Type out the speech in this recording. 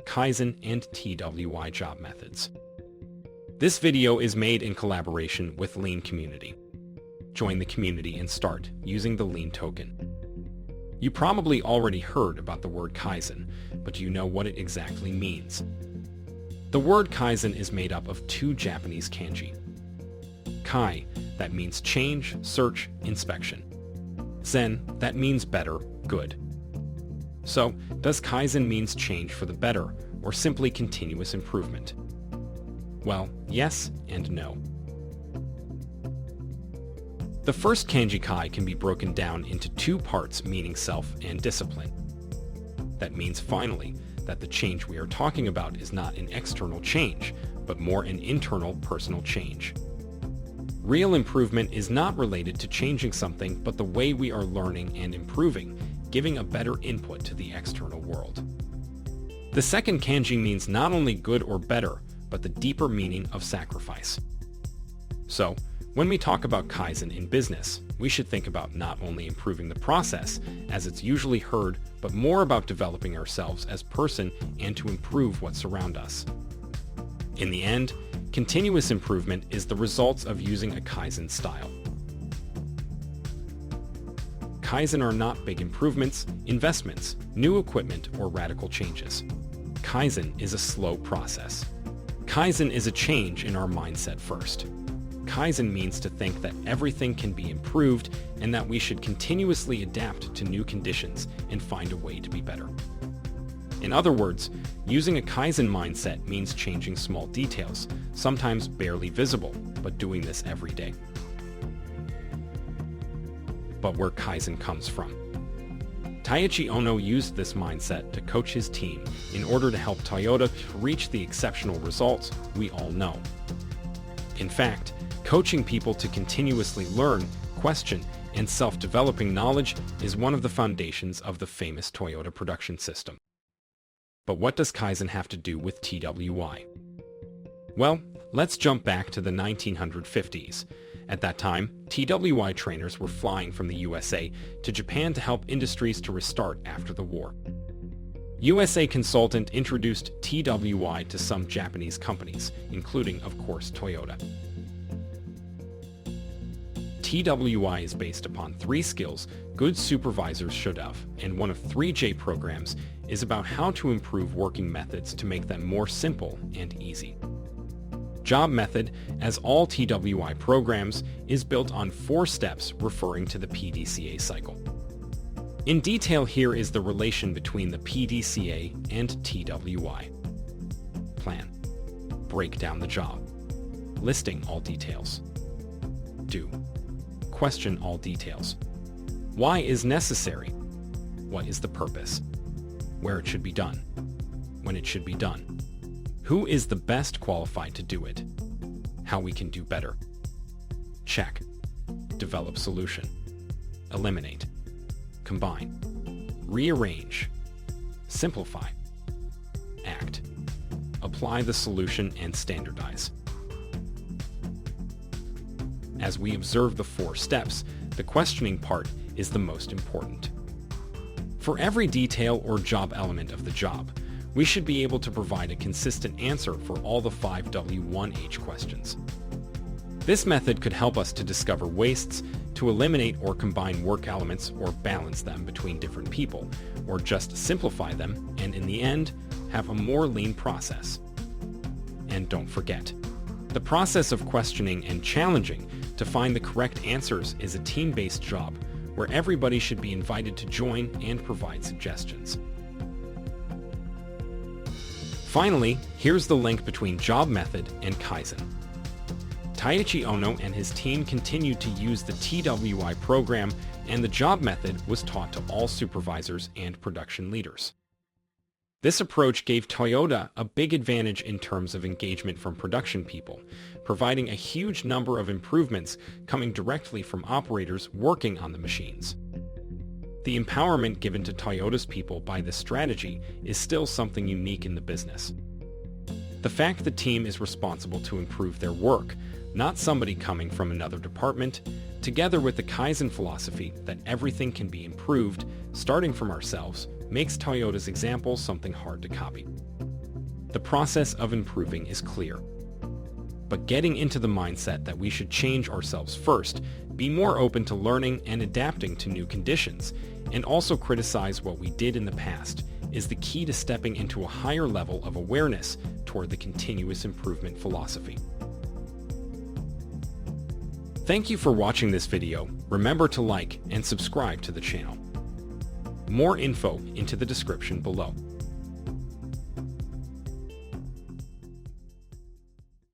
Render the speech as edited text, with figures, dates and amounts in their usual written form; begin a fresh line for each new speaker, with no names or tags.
Kaizen, and TWI Job methods. This video is made in collaboration with Lean Community. Join the community and start using the Lean token. You probably already heard about the word Kaizen, but do you know what it exactly means? The word Kaizen is made up of two Japanese kanji. Kai, that means change, search, inspection. Zen, that means better, good. So, does Kaizen means change for the better, or simply continuous improvement? Well, yes and no. The first kanji kai can be broken down into two parts meaning self and discipline. That means finally that the change we are talking about is not an external change, but more an internal personal change. Real improvement is not related to changing something, but the way we are learning and improving, giving a better input to the external world. The second kanji means not only good or better, but the deeper meaning of sacrifice. So, when we talk about Kaizen in business, we should think about not only improving the process, as it's usually heard, but more about developing ourselves as person and to improve what surrounds us. In the end, continuous improvement is the results of using a Kaizen style. Kaizen are not big improvements, investments, new equipment, or radical changes. Kaizen is a slow process. Kaizen is a change in our mindset first. Kaizen means to think that everything can be improved and that we should continuously adapt to new conditions and find a way to be better. In other words, using a Kaizen mindset means changing small details, sometimes barely visible, but doing this every day. But where Kaizen comes from. Taiichi Ohno used this mindset to coach his team in order to help Toyota to reach the exceptional results we all know. In fact, coaching people to continuously learn, question, and self-developing knowledge is one of the foundations of the famous Toyota production system. But what does Kaizen have to do with TWI? Well, let's jump back to the 1950s. At that time, TWI trainers were flying from the USA to Japan to help industries to restart after the war. USA consultant introduced TWI to some Japanese companies, including, of course, Toyota. TWI is based upon 3 skills good supervisors should have, and one of 3 J programs is about how to improve working methods to make them more simple and easy. Job method, as all TWI programs, is built on 4 steps referring to the PDCA cycle. In detail, here is the relation between the PDCA and TWI. Plan. Break down the job. Listing all details. Do. Question all details. Why is necessary? What is the purpose? Where it should be done. When it should be done. Who is the best qualified to do it? How we can do better. Check. Develop solution. Eliminate. Combine. Rearrange. Simplify. Act. Apply the solution and standardize. As we observe the 4 steps, the questioning part is the most important. For every detail or job element of the job, we should be able to provide a consistent answer for all the 5 W1H questions. This method could help us to discover wastes, to eliminate or combine work elements or balance them between different people, or just simplify them, and in the end, have a more lean process. And don't forget, the process of questioning and challenging to find the correct answers is a team-based job where everybody should be invited to join and provide suggestions. Finally, here's the link between job method and Kaizen. Taiichi Ohno and his team continued to use the TWI program, and the job method was taught to all supervisors and production leaders. This approach gave Toyota a big advantage in terms of engagement from production people, providing a huge number of improvements coming directly from operators working on the machines. The empowerment given to Toyota's people by this strategy is still something unique in the business. The fact the team is responsible to improve their work, not somebody coming from another department, together with the Kaizen philosophy that everything can be improved, starting from ourselves, makes Toyota's example something hard to copy. The process of improving is clear, but getting into the mindset that we should change ourselves first, be more open to learning and adapting to new conditions, and also criticize what we did in the past is the key to stepping into a higher level of awareness toward the continuous improvement philosophy. Thank you for watching this video. Remember to like and subscribe to the channel. More info into the description below.